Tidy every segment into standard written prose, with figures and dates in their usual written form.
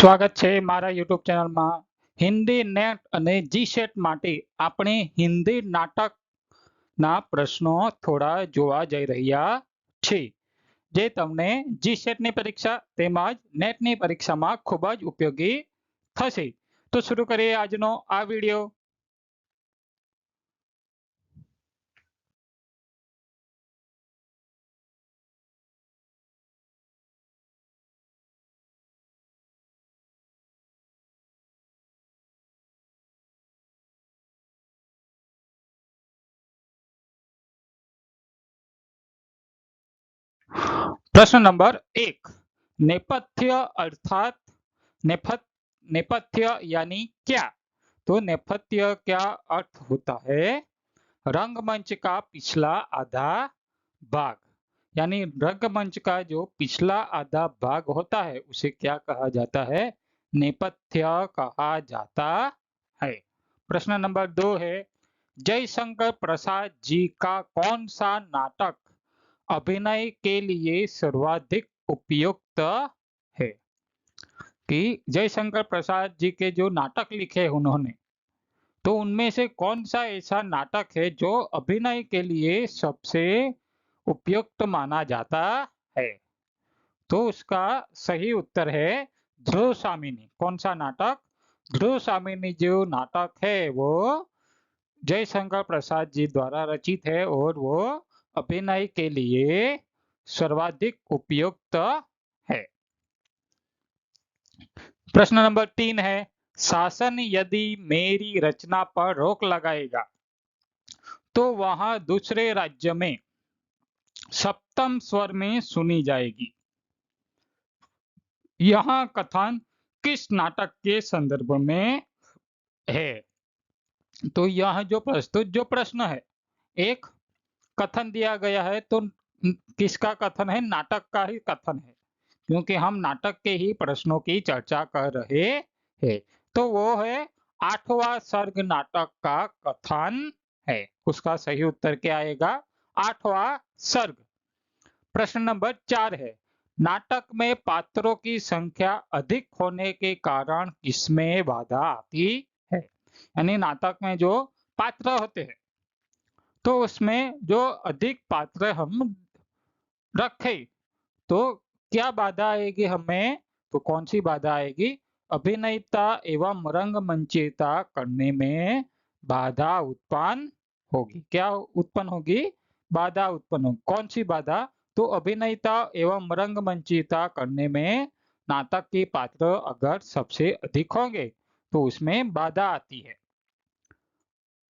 સ્વાગત છે મારા યુટ્યુબ ચેનલમાં હિન્દી નેટ અને જીસેટ માટે આપણે હિન્દી નાટકના પ્રશ્નો થોડા જોવા જઈ રહ્યા છે જે તમને જીસેટની પરીક્ષા તેમજ નેટની પરીક્ષામાં ખૂબ જ ઉપયોગી થશે। તો શરૂ કરીએ આજનો આ વિડિયો। प्रश्न नंबर 1, नेपथ्य अर्थात नेपथ्य यानी क्या? तो नेपथ्य क्या अर्थ होता है? रंगमंच का पिछला आधा भाग, यानी रंगमंच का जो पिछला आधा भाग होता है उसे क्या कहा जाता है? नेपथ्य कहा जाता है। प्रश्न नंबर 2 है, जयशंकर प्रसाद जी का कौन सा नाटक अभिनय के लिए सर्वाधिक उपयुक्त है? कि जयशंकर प्रसाद जी के जो नाटक लिखे उन्होंने, तो उनमें से कौन सा ऐसा नाटक है जो अभिनय के लिए सबसे उपयुक्त माना जाता है? तो उसका सही उत्तर है ध्रुव स्वामिनी। कौन सा नाटक? ध्रुव स्वामिनी जो नाटक है वो जयशंकर प्रसाद जी द्वारा रचित है और वो अभिनय के लिए सर्वाधिक उपयुक्त है। प्रश्न नंबर 3 है, शासन यदि मेरी रचना पर रोक लगाएगा तो वह दूसरे राज्य में सप्तम स्वर में सुनी जाएगी। यह कथन किस नाटक के संदर्भ में है? तो यह जो प्रस्तुत जो प्रश्न है, एक कथन दिया गया है, तो किसका कथन है? नाटक का ही कथन है, क्योंकि हम नाटक के ही प्रश्नों की चर्चा कर रहे हैं। तो वो है 8वां सर्ग नाटक का कथन है। उसका सही उत्तर क्या आएगा? 8वां सर्ग। प्रश्न नंबर 4 है, नाटक में पात्रों की संख्या अधिक होने के कारण किसमें बाधा आती है? यानी नाटक में जो पात्र होते हैं तो उसमें जो अधिक पात्र हम रखें तो क्या बाधा आएगी हमें? तो कौन सी बाधा आएगी? अभिनेता एवं रंगमंचिता करने में बाधा उत्पन्न होगी। क्या उत्पन्न होगी? बाधा उत्पन्न होगी। कौन सी बाधा? तो अभिनेता एवं रंगमंचिता करने में नाटक के पात्र अगर सबसे अधिक होंगे तो उसमें बाधा आती है।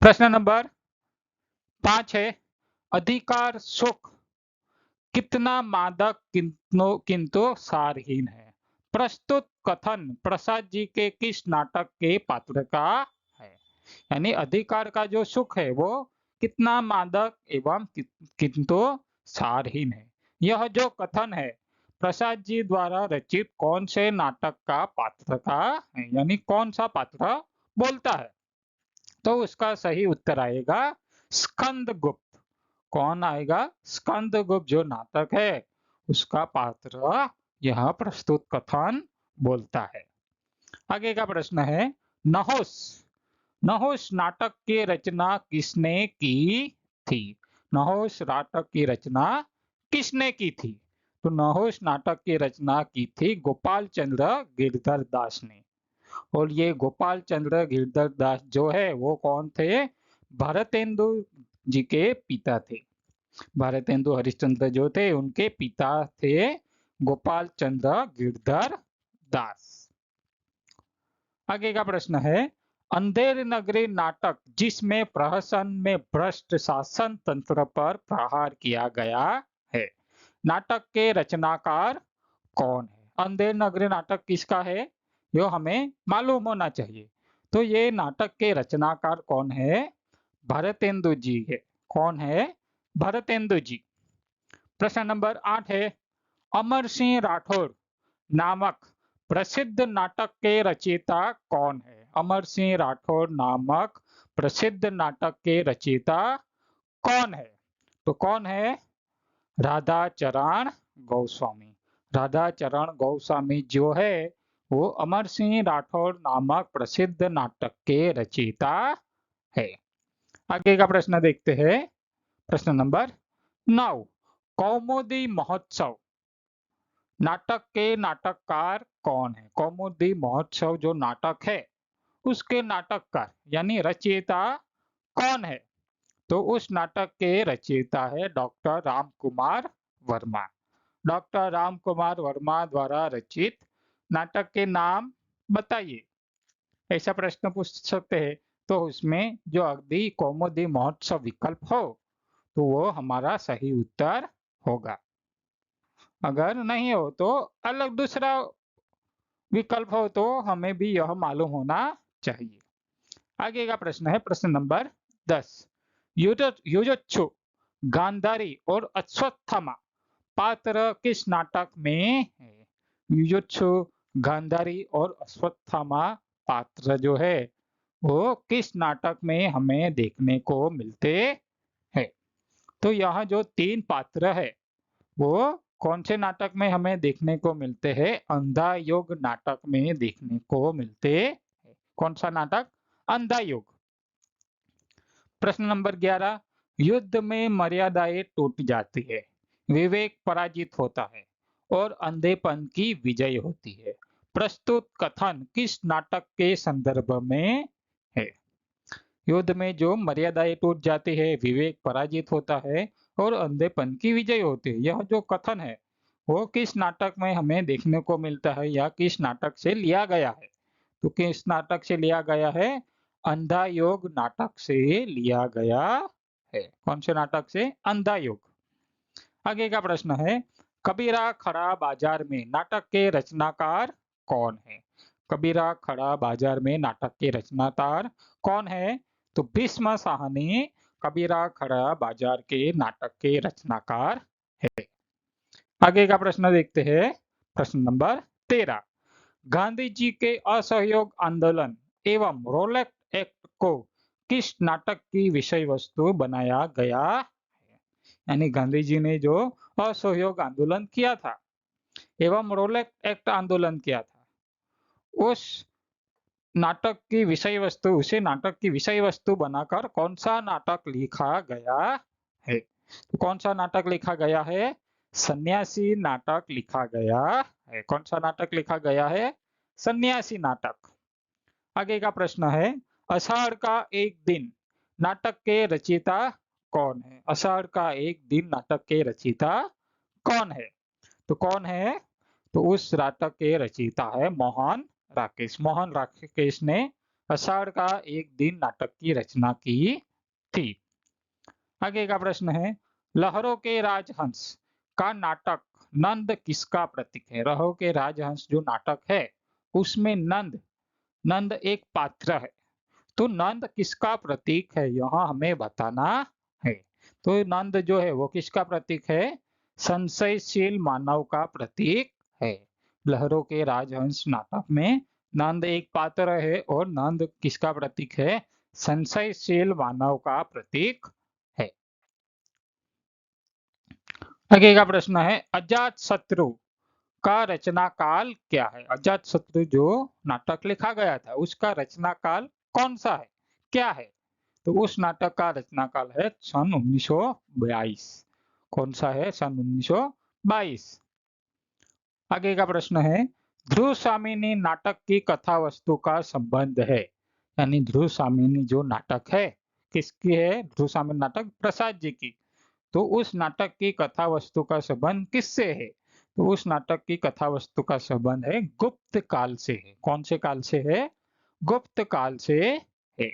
प्रश्न नंबर 5 है, अधिकार सुख कितना मादक किंतु सारहीन है? प्रस्तुत कथन प्रसाद जी के किस नाटक के पात्र का है? यानी अधिकार का जो सुख है वो कितना मादक एवं किंतु सारहीन है। यह जो कथन है प्रसाद जी द्वारा रचित कौन से नाटक का पात्र का है? यानी कौन सा पात्र बोलता है? तो उसका सही उत्तर आएगा स्कंदगुप्त। कौन आएगा? स्कंदगुप्त जो नाटक है उसका पात्र यह प्रस्तुत कथन बोलता है। आगे का प्रश्न है, नहुस नहुस नाटक की रचना किसने की थी? नहुस नाटक की रचना किसने की थी? तो नहुस नाटक की रचना की थी गोपाल चंद्र गिरधर दास ने। और ये गोपाल चंद्र गिरधर दास जो है वो कौन थे? भारतेंदु जी के पिता थे। भारतेंदु हरिश्चंद्र जो थे उनके पिता थे गोपाल चंद्र गिरधर दास। आगे का प्रश्न है, अंधेर नगरी नाटक जिसमें प्रहसन में भ्रष्ट शासन तंत्र पर प्रहार किया गया है, नाटक के रचनाकार कौन है? अंधेर नगरी नाटक किसका है यो हमें मालूम होना चाहिए। तो ये नाटक के रचनाकार कौन है? भारतेंदु जी है। कौन है? भारतेंदु जी। प्रश्न नंबर 8 है, अमर सिंह राठौर नामक प्रसिद्ध नाटक के रचयिता कौन है? अमर सिंह राठौर नामक प्रसिद्ध नाटक के रचयिता कौन है? तो कौन है? राधाचरण गोस्वामी। राधाचरण गोस्वामी जो है वो अमर सिंह राठौर नामक प्रसिद्ध नाटक के रचयिता है। आगे का प्रश्न देखते हैं। प्रश्न नंबर 9, कौमुदी महोत्सव नाटक के नाटककार कौन है? कौमुदी महोत्सव जो नाटक है उसके नाटककार यानी रचयिता कौन है? तो उस नाटक के रचयिता है डॉक्टर राम कुमार वर्मा। डॉक्टर राम कुमार वर्मा द्वारा रचित नाटक के नाम बताइए। ऐसा प्रश्न पूछ सकते हैं, तो उसमें जो अगली कौमुदी महोत्सव विकल्प हो तो वो हमारा सही उत्तर होगा। अगर नहीं हो तो अलग दूसरा विकल्प हो तो हमें भी यह मालूम होना चाहिए। आगे का प्रश्न है प्रश्न नंबर 10, युजोत्सु गांधारी और अश्वत्थामा पात्र किस नाटक में है? युजोत्सु गांधारी और अश्वत्थामा पात्र जो है वो किस नाटक में हमें देखने को मिलते हैं? तो यहाँ जो 3 पात्र है वो कौन से नाटक में हमें देखने को मिलते हैं? अंधा योग नाटक में देखने को मिलते हैं। कौन सा नाटक? अंधा योग। प्रश्न नंबर 11, युद्ध में मर्यादाएं टूट जाती है, विवेक पराजित होता है और अंधेपन की विजय होती है। प्रस्तुत कथन किस नाटक के संदर्भ में है? युद्ध में जो मर्यादाएं टूट जाती है, विवेक पराजित होता है और अंधेपन की विजय होती है, यह जो कथन है वो किस नाटक में हमें देखने को मिलता है या किस नाटक से लिया गया है? तो किस नाटक से लिया गया है? अंधा योग नाटक से लिया गया है। कौन से नाटक से? अंधा योग। आगे का प्रश्न है, कबीरा खड़ा बाजार में नाटक के रचनाकार कौन है? कबीरा खड़ा बाजार में नाटक के रचनाकार कौन है? तो भीष्म साहनी कबीरा खड़ा बाजार के नाटक के रचनाकार है। आगे का प्रश्न देखते हैं। प्रश्न नंबर 13, गांधी जी के असहयोग आंदोलन एवं रोलेट एक्ट को किस नाटक की विषय वस्तु बनाया गया है? यानी गांधी जी ने जो असहयोग आंदोलन किया था एवं रोलेट एक्ट आंदोलन किया था, उस नाटक की विषय वस्तु, उसे नाटक की विषय वस्तु बनाकर कौन सा नाटक लिखा गया है? तो कौन सा नाटक लिखा गया है? सन्यासी नाटक लिखा गया है। कौन सा नाटक लिखा गया है? सन्यासी नाटक। आगे का प्रश्न है, आषाढ़ का एक दिन नाटक के रचयिता कौन है? आषाढ़ का एक दिन नाटक के रचयिता कौन है? तो कौन है? तो उस नाटक के रचयिता है मोहन राकेश। मोहन राकेश ने आषाढ़ का एक दिन नाटक की रचना की थी। आगे का प्रश्न है, लहरों के राजहंस का नाटक नंद किसका प्रतीक है? लहरों के राजहंस जो नाटक है उसमें नंद एक पात्र है। तो नंद किसका प्रतीक है यहाँ हमें बताना है। तो नंद जो है वो किसका प्रतीक है? संशयशील मानव का प्रतीक है। लहरों के राजहंस नाटक में नंद एक पात्र है और नंद किसका प्रतीक है? संशयशील मानव का प्रतीक है। आगे का प्रश्न है, अजात शत्रु का रचना काल क्या है? अजात शत्रु जो नाटक लिखा गया था उसका रचना काल कौन सा है, क्या है? तो उस नाटक का रचना काल है सन 1922। कौन सा है? सन 1922। आगे का प्रश्न है, ध्रुव स्वामिनी नाटक की कथा वस्तु का संबंध है, यानी ध्रुव स्वामिनी जो नाटक है किसकी है? ध्रुव स्वामिनी नाटक प्रसाद जी की। तो उस नाटक की कथा वस्तु का संबंध किससे है? तो उस नाटक की कथा वस्तु का संबंध है गुप्त काल से है। कौन से काल से है? गुप्त काल से है।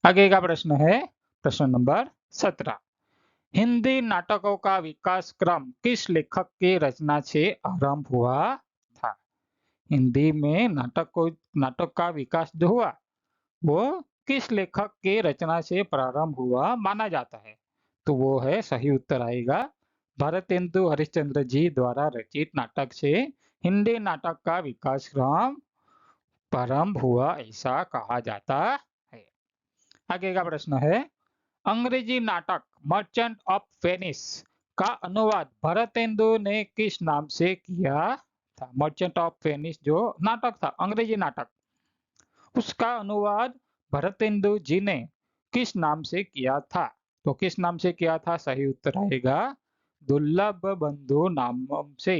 आगे का प्रश्न है प्रश्न नंबर 17, हिंदी नाटकों का विकास क्रम किस लेखक की रचना से आरंभ हुआ था? हिंदी में नाटक का विकास जो हुआ वो किस लेखक के रचना से प्रारंभ हुआ माना जाता है? तो वो है, सही उत्तर आएगा, भारतेंदु हरिश्चंद्र जी द्वारा रचित नाटक से हिंदी नाटक का विकास क्रम प्रारंभ हुआ ऐसा कहा जाता है। आगे का प्रश्न है, अंग्रेजी नाटक मर्चेंट ऑफ वेनिस का अनुवाद भारतेंदु ने किस नाम से किया था। मर्चेंट ऑफ वेनिस जो नाटक था, अंग्रेजी नाटक, उसका अनुवाद भरतेंदु जी ने किस नाम से किया था? तो किस नाम से किया था? सही उत्तर आएगा दुर्लभ बंधु नाम से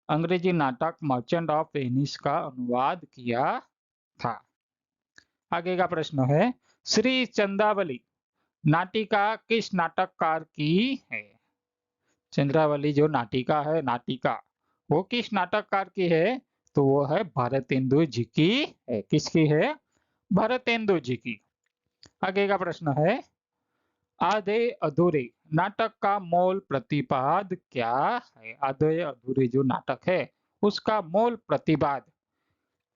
अंग्रेजी नाटक मर्चेंट ऑफ वेनिस का अनुवाद किया था। आगे का प्रश्न है, श्री चंद्रावली नाटिका किस नाटककार की है? चंद्रावली जो नाटिका है, नाटिका, वो किस नाटककार की है? तो वो है भारतेंदु जी की है। किसकी है? भारतेंदु जी की। आगे का प्रश्न है, आधे अधूरे नाटक का मूल प्रतिपाद क्या है? आधे अधूरे जो नाटक है उसका मूल प्रतिपाद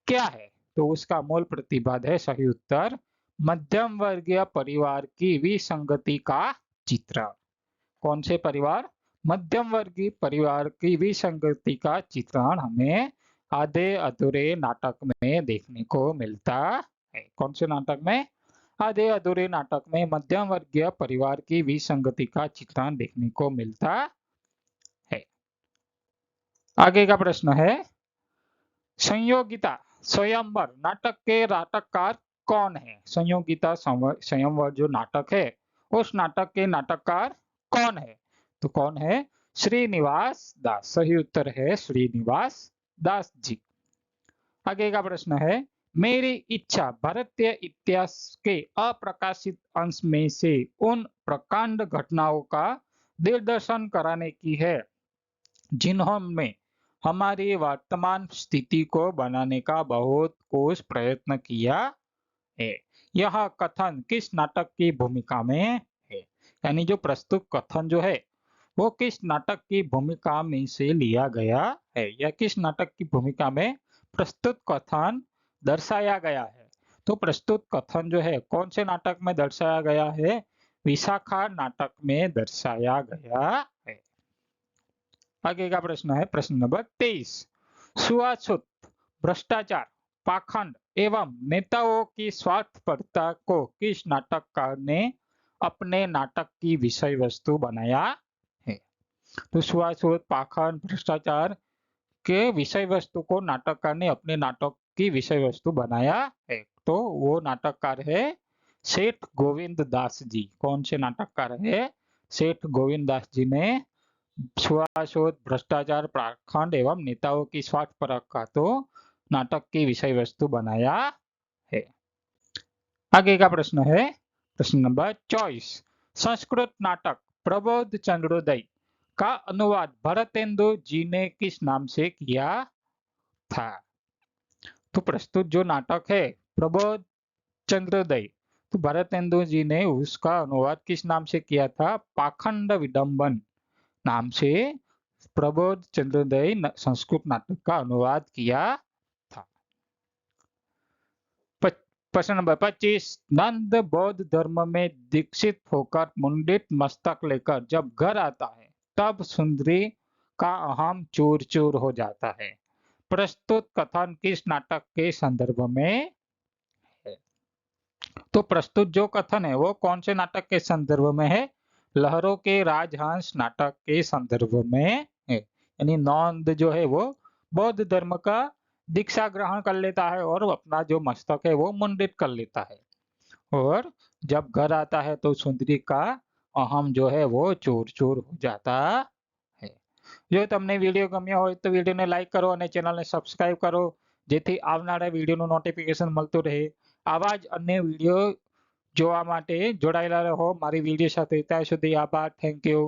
क्या है? तो उसका मूल प्रतिपाद है, सही उत्तर, मध्यम वर्गीय परिवार की विसंगति का चित्रण। कौन से परिवार? मध्यम वर्गीय परिवार की विसंगति का चित्रण हमें आधे अधूरे नाटक में देखने को मिलता है। कौन से नाटक में? आधे अधूरे नाटक में मध्यम वर्गीय परिवार की विसंगति का चित्रण देखने को मिलता है। आगे का प्रश्न है, संयोगिता स्वयंवर नाटक के नाटककार कौन है? संयोगिता स्वयंवर जो नाटक है उस नाटक के नाटककार कौन है? तो कौन है? श्रीनिवास दास। सही उत्तर है श्रीनिवास दास जी। आगे का प्रश्न है, मेरी इच्छा भारतीय इतिहास के अप्रकाशित अंश में से उन प्रकांड घटनाओं का दिग्दर्शन कराने की है जिन्होंने हमारी वर्तमान स्थिति को बनाने का बहुत कुछ प्रयत्न किया है। यह कथन किस नाटक की भूमिका में है? यानी जो प्रस्तुत कथन जो है वो किस नाटक की भूमिका में से लिया गया है, या किस नाटक की भूमिका में प्रस्तुत कथन दर्शाया गया है? तो प्रस्तुत कथन जो है कौन से नाटक में दर्शाया गया है? विशाखा नाटक में दर्शाया गया है। आगे का प्रश्न है, प्रश्न नंबर 23, छुआछूत, भ्रष्टाचार, पाखंड एवं नेताओं की स्वार्थपरता को किस नाटककार ने अपने नाटक की विषय वस्तु बनाया है? तो छुआछूत, पाखंड, भ्रष्टाचार के विषय वस्तु को नाटककार ने अपने नाटक की विषय वस्तु बनाया है। तो वो नाटककार है सेठ गोविंद दास जी। कौन से नाटककार है? सेठ गोविंद दास जी ने छुआछूत, भ्रष्टाचार, पाखंड एवं नेताओं की स्वार्थपरता को नाटक की विषय वस्तु बनाया है। आगे का प्रश्न है, प्रश्न नंबर 24, संस्कृत नाटक प्रबोध चंद्रोदय का अनुवाद भरतेंदु जी ने किस नाम से किया था? तो प्रस्तुत जो नाटक है प्रबोध चंद्रोदय, तो भरतेंदु जी ने उसका अनुवाद किस नाम से किया था? पाखंड विडंबन नाम से प्रबोध चंद्रोदय संस्कृत नाटक का अनुवाद किया था। प्रश्न नंबर 25, नंद बौद्ध धर्म में दीक्षित होकर मुंडित मस्तक लेकर जब घर आता है तब सुंदरी का अहम चूर चूर हो जाता है। प्रस्तुत कथन किस नाटक के संदर्भ में है? तो प्रस्तुत जो कथन है वो कौन से नाटक के संदर्भ में है? लहरों के राजहंस नाटक के संदर्भ में है। यानी नंद जो है वो बौद्ध धर्म का दीक्षा ग्रहण कर लेता है और अपना जो मस्तक है वो मुंडित कर लेता है, और जब घर आता है तो सुंदरी का अहम जो है वो चूर चूर हो जाता है। જો તમને વિડીયો ગમ્યો હોય તો વિડીયોને લાઈક કરો અને ચેનલને સબસ્ક્રાઇબ કરો, જેથી આવનારા વિડીયોનું નોટિફિકેશન મળતું રહે। આવા જ અન્ય વિડીયો જોવા માટે જોડાયેલા રહો મારી વિડીયો સાથે। ત્યાં સુધી આભાર, થેન્ક યુ।